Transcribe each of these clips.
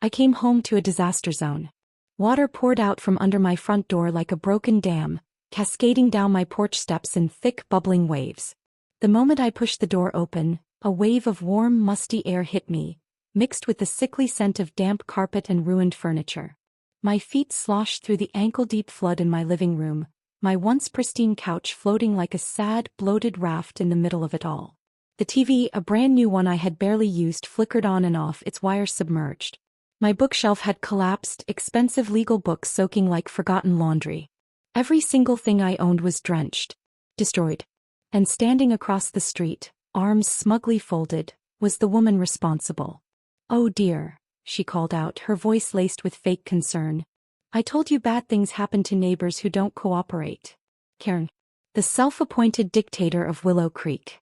I came home to a disaster zone. Water poured out from under my front door like a broken dam, cascading down my porch steps in thick, bubbling waves. The moment I pushed the door open, a wave of warm, musty air hit me, mixed with the sickly scent of damp carpet and ruined furniture. My feet sloshed through the ankle-deep flood in my living room, my once pristine couch floating like a sad, bloated raft in the middle of it all. The TV, a brand new one I had barely used, flickered on and off, its wires submerged. My bookshelf had collapsed, expensive legal books soaking like forgotten laundry. Every single thing I owned was drenched, destroyed. And standing across the street, arms smugly folded, was the woman responsible. "Oh dear," she called out, her voice laced with fake concern. "I told you bad things happen to neighbors who don't cooperate." Karen, the self-appointed dictator of Willow Creek.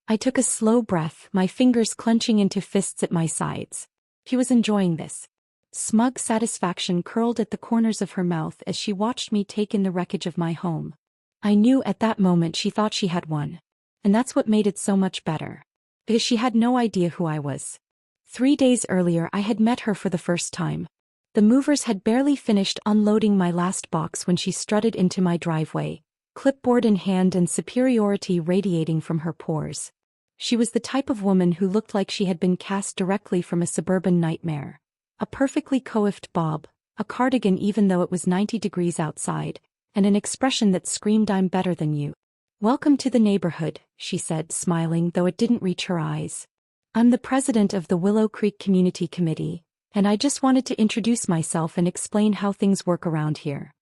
I took a slow breath, my fingers clenching into fists at my sides. She was enjoying this. Smug satisfaction curled at the corners of her mouth as she watched me take in the wreckage of my home. I knew at that moment she thought she had won. And that's what made it so much better. Because she had no idea who I was. 3 days earlier I had met her for the first time. The movers had barely finished unloading my last box when she strutted into my driveway, clipboard in hand and superiority radiating from her pores. She was the type of woman who looked like she had been cast directly from a suburban nightmare. A perfectly coiffed bob, a cardigan even though it was 90 degrees outside, and an expression that screamed, "I'm better than you." "Welcome to the neighborhood," she said, smiling though it didn't reach her eyes. "I'm the president of the Willow Creek Community Committee, and I just wanted to introduce myself and explain how things work around here.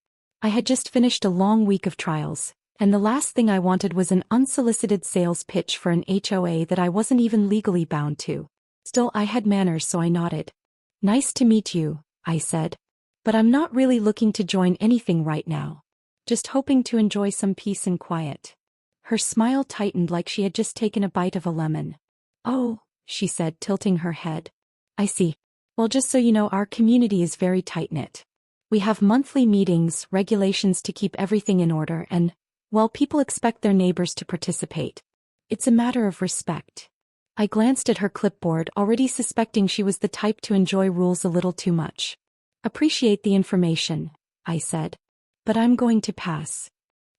I had just finished a long week of trials, and the last thing I wanted was an unsolicited sales pitch for an HOA that I wasn't even legally bound to. Still, I had manners, so I nodded. "Nice to meet you," I said. "But I'm not really looking to join anything right now. Just hoping to enjoy some peace and quiet." Her smile tightened like she had just taken a bite of a lemon. "Oh," she said, tilting her head. "I see. Well, just so you know, our community is very tight-knit. We have monthly meetings, regulations to keep everything in order, and, well, people expect their neighbors to participate. It's a matter of respect." I glanced at her clipboard, already suspecting she was the type to enjoy rules a little too much. "Appreciate the information," I said. "But I'm going to pass."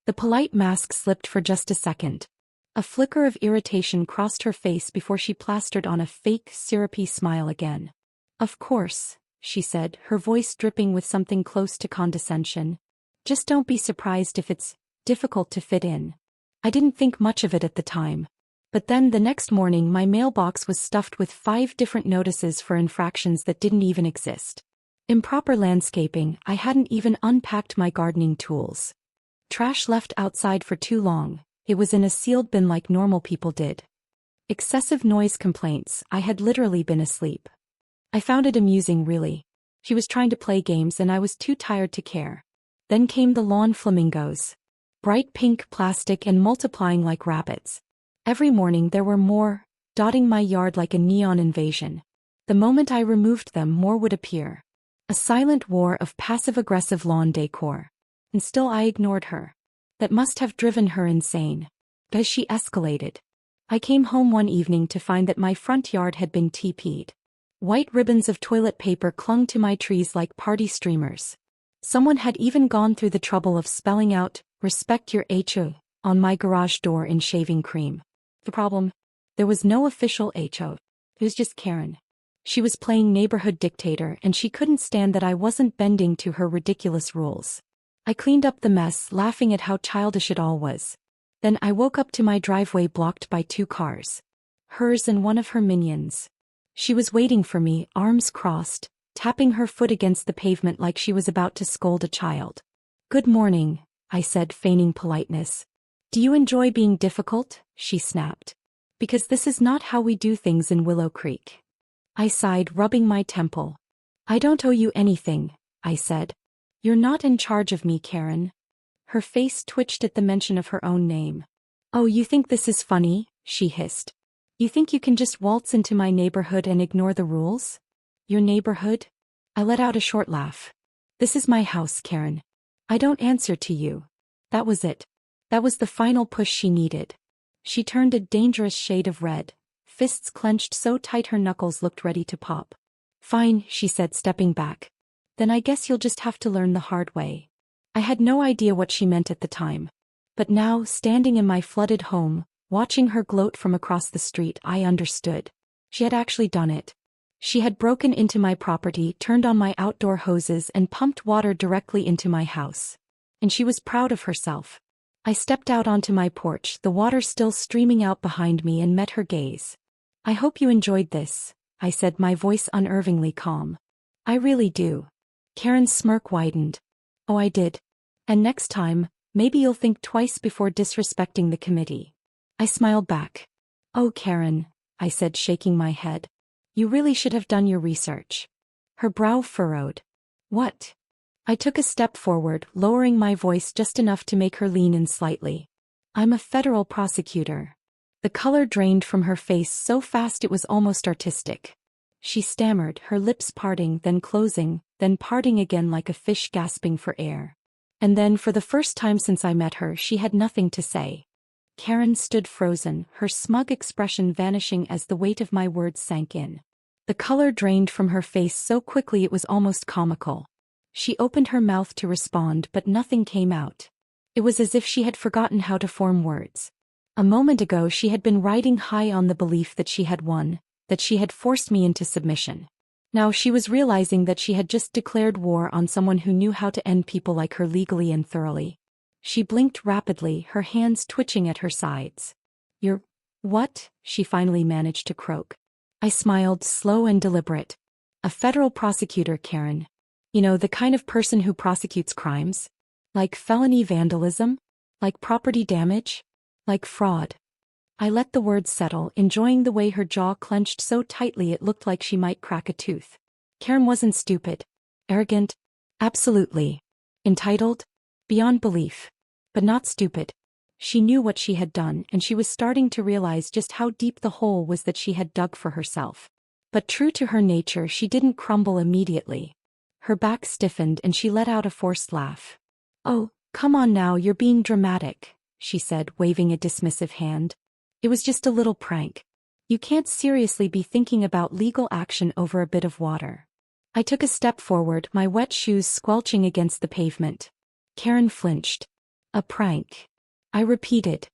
The polite mask slipped for just a second. A flicker of irritation crossed her face before she plastered on a fake, syrupy smile again. "Of course," she said, her voice dripping with something close to condescension. "Just don't be surprised if it's difficult to fit in." I didn't think much of it at the time. But then the next morning my mailbox was stuffed with 5 different notices for infractions that didn't even exist. Improper landscaping, I hadn't even unpacked my gardening tools. Trash left outside for too long, it was in a sealed bin like normal people did. Excessive noise complaints, I had literally been asleep. I found it amusing, really. She was trying to play games and I was too tired to care. Then came the lawn flamingos. Bright pink plastic and multiplying like rabbits. Every morning there were more, dotting my yard like a neon invasion. The moment I removed them, more would appear. A silent war of passive-aggressive lawn decor. And still I ignored her. That must have driven her insane. Because she escalated. I came home one evening to find that my front yard had been TP'd. White ribbons of toilet paper clung to my trees like party streamers. Someone had even gone through the trouble of spelling out, "Respect your HOA," on my garage door in shaving cream. The problem? There was no official HOA. It was just Karen. She was playing neighborhood dictator and she couldn't stand that I wasn't bending to her ridiculous rules. I cleaned up the mess, laughing at how childish it all was. Then I woke up to my driveway blocked by 2 cars. Hers and one of her minions. She was waiting for me, arms crossed, tapping her foot against the pavement like she was about to scold a child. "Good morning," I said, feigning politeness. "Do you enjoy being difficult?" she snapped. "Because this is not how we do things in Willow Creek." I sighed, rubbing my temple. "I don't owe you anything," I said. "You're not in charge of me, Karen." Her face twitched at the mention of her own name. "Oh, you think this is funny?" she hissed. "You think you can just waltz into my neighborhood and ignore the rules?" "Your neighborhood?" I let out a short laugh. "This is my house, Karen. I don't answer to you." That was it. That was the final push she needed. She turned a dangerous shade of red, fists clenched so tight her knuckles looked ready to pop. Fine, she said, stepping back. Then I guess you'll just have to learn the hard way. I had no idea what she meant at the time. But now, standing in my flooded home, watching her gloat from across the street, I understood. She had actually done it. She had broken into my property, turned on my outdoor hoses, and pumped water directly into my house. And she was proud of herself. I stepped out onto my porch, the water still streaming out behind me, and met her gaze. I hope you enjoyed this, I said, my voice unnervingly calm. I really do. Karen's smirk widened. Oh, I did. And next time, maybe you'll think twice before disrespecting the committee. I smiled back. Oh, Karen, I said, shaking my head. You really should have done your research. Her brow furrowed. What? I took a step forward, lowering my voice just enough to make her lean in slightly. I'm a federal prosecutor. The color drained from her face so fast it was almost artistic. She stammered, her lips parting, then closing, then parting again like a fish gasping for air. And then, for the first time since I met her, she had nothing to say. Karen stood frozen, her smug expression vanishing as the weight of my words sank in. The color drained from her face so quickly it was almost comical. She opened her mouth to respond, but nothing came out. It was as if she had forgotten how to form words. A moment ago she had been riding high on the belief that she had won, that she had forced me into submission. Now she was realizing that she had just declared war on someone who knew how to end people like her legally and thoroughly. She blinked rapidly, her hands twitching at her sides. You're... what? She finally managed to croak. I smiled, slow and deliberate. A federal prosecutor, Karen. You know, the kind of person who prosecutes crimes? Like felony vandalism? Like property damage? Like fraud? I let the words settle, enjoying the way her jaw clenched so tightly it looked like she might crack a tooth. Karen wasn't stupid. Arrogant? Absolutely. Entitled? Beyond belief. But not stupid. She knew what she had done, and she was starting to realize just how deep the hole was that she had dug for herself. But true to her nature, she didn't crumble immediately. Her back stiffened and she let out a forced laugh. Oh, come on now, you're being dramatic, she said, waving a dismissive hand. It was just a little prank. You can't seriously be thinking about legal action over a bit of water. I took a step forward, my wet shoes squelching against the pavement. Karen flinched. A prank. I repeated.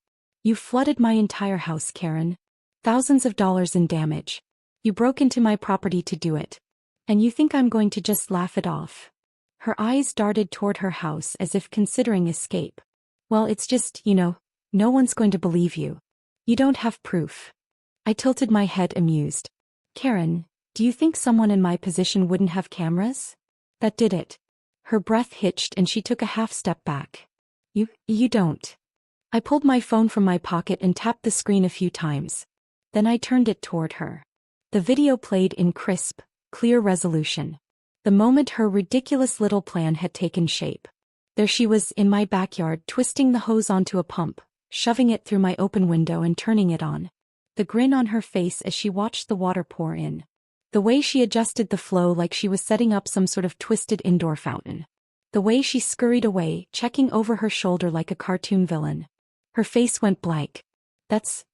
You flooded my entire house, Karen. Thousands of dollars in damage. You broke into my property to do it. And you think I'm going to just laugh it off? Her eyes darted toward her house as if considering escape. Well, it's just, no one's going to believe you. You don't have proof. I tilted my head, amused. Karen, do you think someone in my position wouldn't have cameras? That did it. Her breath hitched and she took a half step back. You don't. I pulled my phone from my pocket and tapped the screen a few times. Then I turned it toward her. The video played in crisp, clear resolution. The moment her ridiculous little plan had taken shape. There she was, in my backyard, twisting the hose onto a pump, shoving it through my open window and turning it on. The grin on her face as she watched the water pour in. The way she adjusted the flow like she was setting up some sort of twisted indoor fountain. The way she scurried away, checking over her shoulder like a cartoon villain. Her face went blank. That's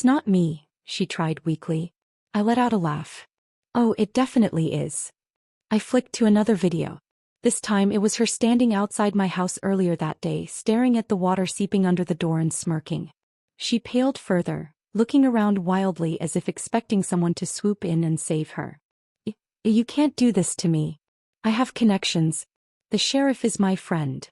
not me, she tried weakly. I let out a laugh. Oh, it definitely is. I flicked to another video. This time it was her standing outside my house earlier that day, staring at the water seeping under the door and smirking. She paled further, looking around wildly as if expecting someone to swoop in and save her. You can't do this to me. I have connections. The sheriff is my friend.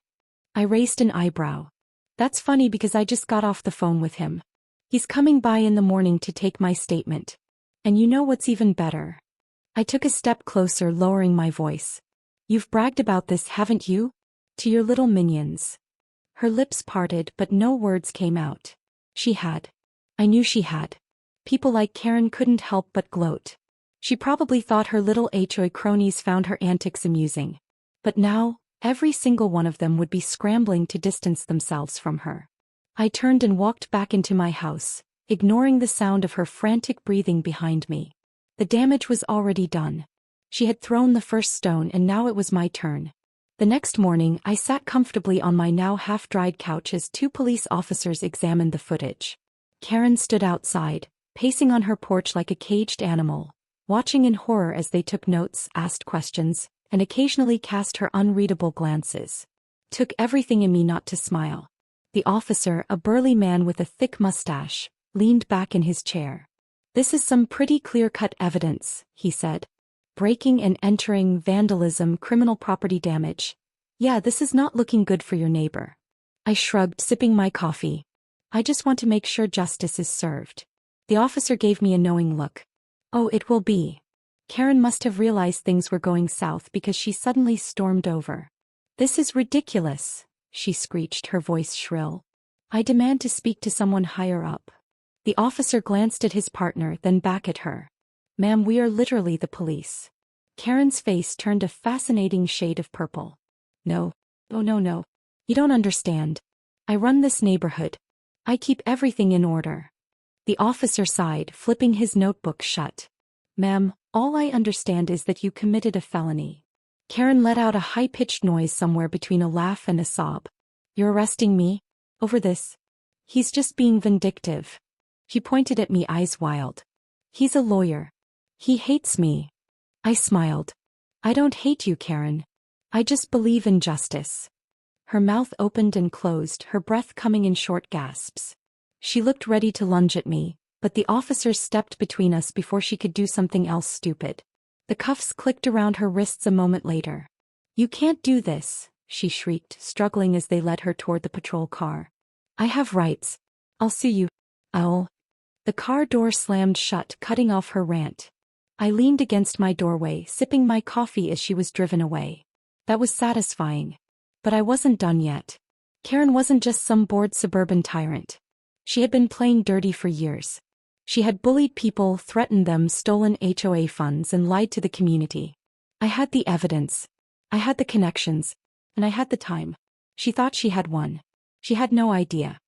I raised an eyebrow. That's funny because I just got off the phone with him. He's coming by in the morning to take my statement. And you know what's even better? I took a step closer, lowering my voice. You've bragged about this, haven't you? To your little minions. Her lips parted, but no words came out. She had. I knew she had. People like Karen couldn't help but gloat. She probably thought her little HOA cronies found her antics amusing. But now, every single one of them would be scrambling to distance themselves from her. I turned and walked back into my house, ignoring the sound of her frantic breathing behind me. The damage was already done. She had thrown the first stone and now it was my turn. The next morning, I sat comfortably on my now half-dried couch as two police officers examined the footage. Karen stood outside, pacing on her porch like a caged animal, watching in horror as they took notes, asked questions, and occasionally cast her unreadable glances. Took everything in me not to smile. The officer, a burly man with a thick mustache, leaned back in his chair. "This is some pretty clear-cut evidence," he said. "Breaking and entering, vandalism, criminal property damage. Yeah, this is not looking good for your neighbor." I shrugged, sipping my coffee. "I just want to make sure justice is served." The officer gave me a knowing look. "Oh, it will be." Karen must have realized things were going south because she suddenly stormed over. "This is ridiculous," she screeched, her voice shrill. "I demand to speak to someone higher up." The officer glanced at his partner, then back at her. "Ma'am, we are literally the police." Karen's face turned a fascinating shade of purple. "No. Oh no. You don't understand. I run this neighborhood. I keep everything in order." The officer sighed, flipping his notebook shut. "Ma'am, all I understand is that you committed a felony." Karen let out a high-pitched noise somewhere between a laugh and a sob. "You're arresting me? Over this? He's just being vindictive." She pointed at me, eyes wild. "He's a lawyer. He hates me." I smiled. "I don't hate you, Karen. I just believe in justice." Her mouth opened and closed, her breath coming in short gasps. She looked ready to lunge at me, but the officers stepped between us before she could do something else stupid. The cuffs clicked around her wrists a moment later. "You can't do this," she shrieked, struggling as they led her toward the patrol car. "I have rights. I'll sue you. I'll—" The car door slammed shut, cutting off her rant. I leaned against my doorway, sipping my coffee as she was driven away. That was satisfying. But I wasn't done yet. Karen wasn't just some bored suburban tyrant. She had been playing dirty for years. She had bullied people, threatened them, stolen HOA funds, and lied to the community. I had the evidence. I had the connections. And I had the time. She thought she had won. She had no idea.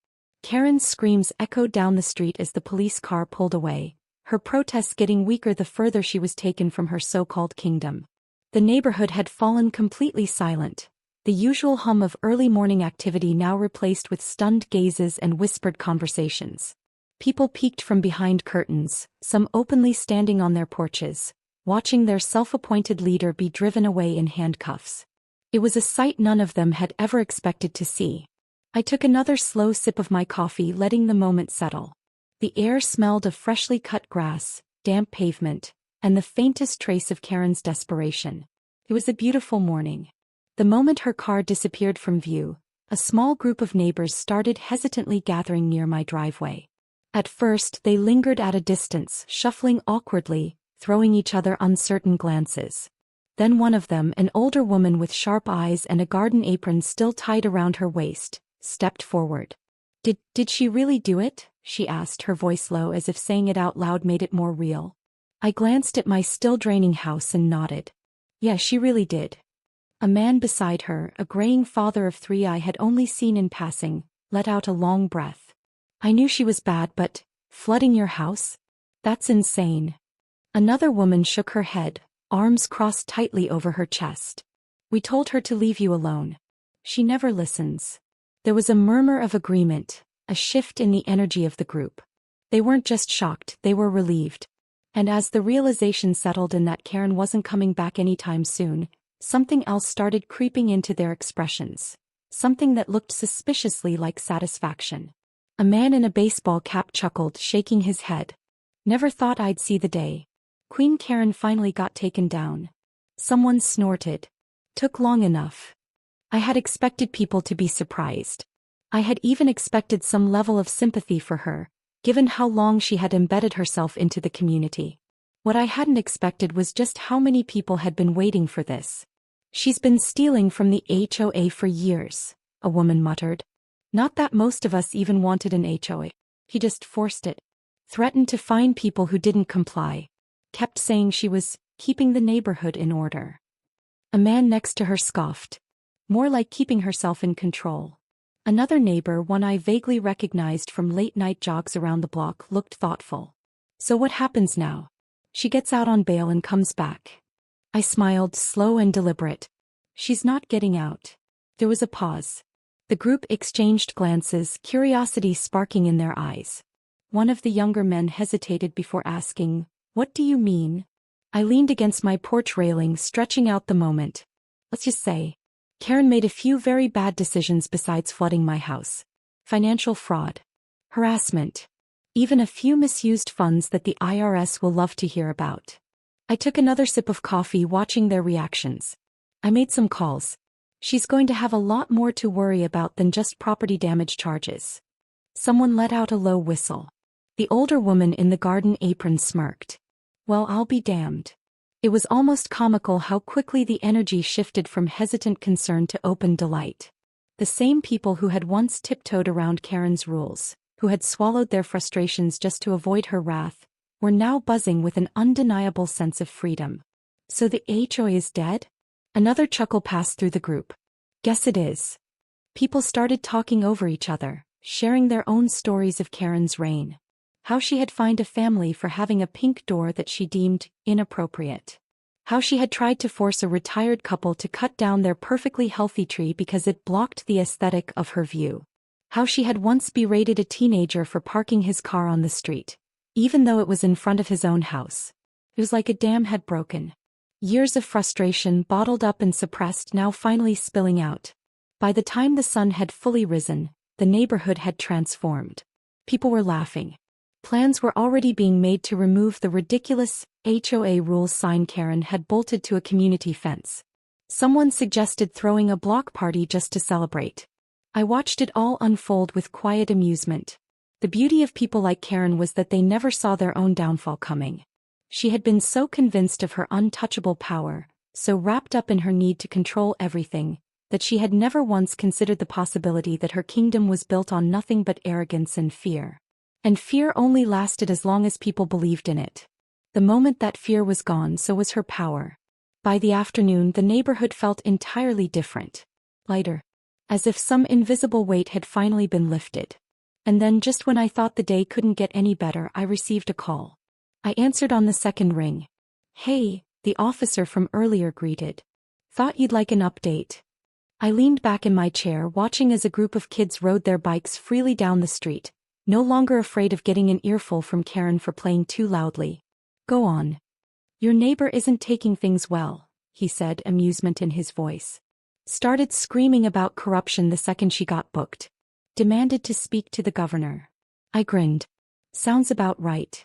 Karen's screams echoed down the street as the police car pulled away, her protests getting weaker the further she was taken from her so-called kingdom. The neighborhood had fallen completely silent, the usual hum of early morning activity now replaced with stunned gazes and whispered conversations. People peeked from behind curtains, some openly standing on their porches, watching their self-appointed leader be driven away in handcuffs. It was a sight none of them had ever expected to see. I took another slow sip of my coffee, letting the moment settle. The air smelled of freshly cut grass, damp pavement, and the faintest trace of Karen's desperation. It was a beautiful morning. The moment her car disappeared from view, a small group of neighbors started hesitantly gathering near my driveway. At first, they lingered at a distance, shuffling awkwardly, throwing each other uncertain glances. Then one of them, an older woman with sharp eyes and a garden apron still tied around her waist, stepped forward. Did she really do it?" she asked, her voice low, as if saying it out loud made it more real. I glanced at my still draining house and nodded. "Yeah, she really did." A man beside her, a graying father of three I had only seen in passing, let out a long breath. "I knew she was bad, but flooding your house? That's insane." Another woman shook her head, arms crossed tightly over her chest. "We told her to leave you alone. She never listens." There was a murmur of agreement, a shift in the energy of the group. They weren't just shocked, they were relieved. And as the realization settled in that Karen wasn't coming back anytime soon, something else started creeping into their expressions. Something that looked suspiciously like satisfaction. A man in a baseball cap chuckled, shaking his head. "Never thought I'd see the day. Queen Karen finally got taken down." Someone snorted. "Took long enough." I had expected people to be surprised. I had even expected some level of sympathy for her, given how long she had embedded herself into the community. What I hadn't expected was just how many people had been waiting for this. "She's been stealing from the HOA for years," a woman muttered. "Not that most of us even wanted an HOA. He just forced it. Threatened to fine people who didn't comply. Kept saying she was keeping the neighborhood in order." A man next to her scoffed. "More like keeping herself in control." Another neighbor, one I vaguely recognized from late-night jogs around the block, looked thoughtful. "So what happens now? She gets out on bail and comes back." I smiled, slow and deliberate. "She's not getting out." There was a pause. The group exchanged glances, curiosity sparking in their eyes. One of the younger men hesitated before asking, "What do you mean?" I leaned against my porch railing, stretching out the moment. Let's just say, Karen made a few very bad decisions besides flooding my house. Financial fraud. Harassment. Even a few misused funds that the IRS will love to hear about. I took another sip of coffee, watching their reactions. I made some calls. She's going to have a lot more to worry about than just property damage charges. Someone let out a low whistle. The older woman in the garden apron smirked. Well, I'll be damned. It was almost comical how quickly the energy shifted from hesitant concern to open delight. The same people who had once tiptoed around Karen's rules, who had swallowed their frustrations just to avoid her wrath, were now buzzing with an undeniable sense of freedom. So the HOA is dead? Another chuckle passed through the group. Guess it is. People started talking over each other, sharing their own stories of Karen's reign. How she had fined a family for having a pink door that she deemed inappropriate. How she had tried to force a retired couple to cut down their perfectly healthy tree because it blocked the aesthetic of her view. How she had once berated a teenager for parking his car on the street, even though it was in front of his own house. It was like a dam had broken. Years of frustration bottled up and suppressed, now finally spilling out. By the time the sun had fully risen, the neighborhood had transformed. People were laughing. Plans were already being made to remove the ridiculous HOA rules sign Karen had bolted to a community fence. Someone suggested throwing a block party just to celebrate. I watched it all unfold with quiet amusement. The beauty of people like Karen was that they never saw their own downfall coming. She had been so convinced of her untouchable power, so wrapped up in her need to control everything, that she had never once considered the possibility that her kingdom was built on nothing but arrogance and fear. And fear only lasted as long as people believed in it. The moment that fear was gone, so was her power. By the afternoon, the neighborhood felt entirely different. Lighter. As if some invisible weight had finally been lifted. And then, just when I thought the day couldn't get any better, I received a call. I answered on the second ring. Hey, the officer from earlier greeted. Thought you'd like an update. I leaned back in my chair, watching as a group of kids rode their bikes freely down the street, no longer afraid of getting an earful from Karen for playing too loudly. Go on. Your neighbor isn't taking things well, he said, amusement in his voice. Started screaming about corruption the second she got booked. Demanded to speak to the governor. I grinned. Sounds about right.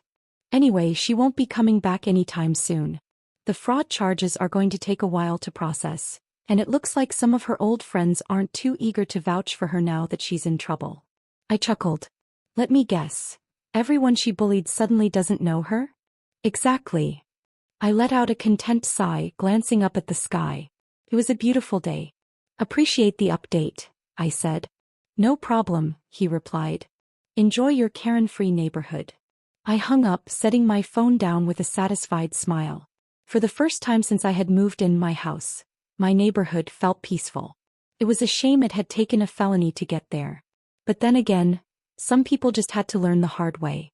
Anyway, she won't be coming back anytime soon. The fraud charges are going to take a while to process, and it looks like some of her old friends aren't too eager to vouch for her now that she's in trouble. I chuckled. Let me guess. Everyone she bullied suddenly doesn't know her? Exactly. I let out a content sigh, glancing up at the sky. It was a beautiful day. Appreciate the update, I said. No problem, he replied. Enjoy your Karen-free neighborhood. I hung up, setting my phone down with a satisfied smile. For the first time since I had moved in my house, my neighborhood felt peaceful. It was a shame it had taken a felony to get there. But then again, some people just had to learn the hard way.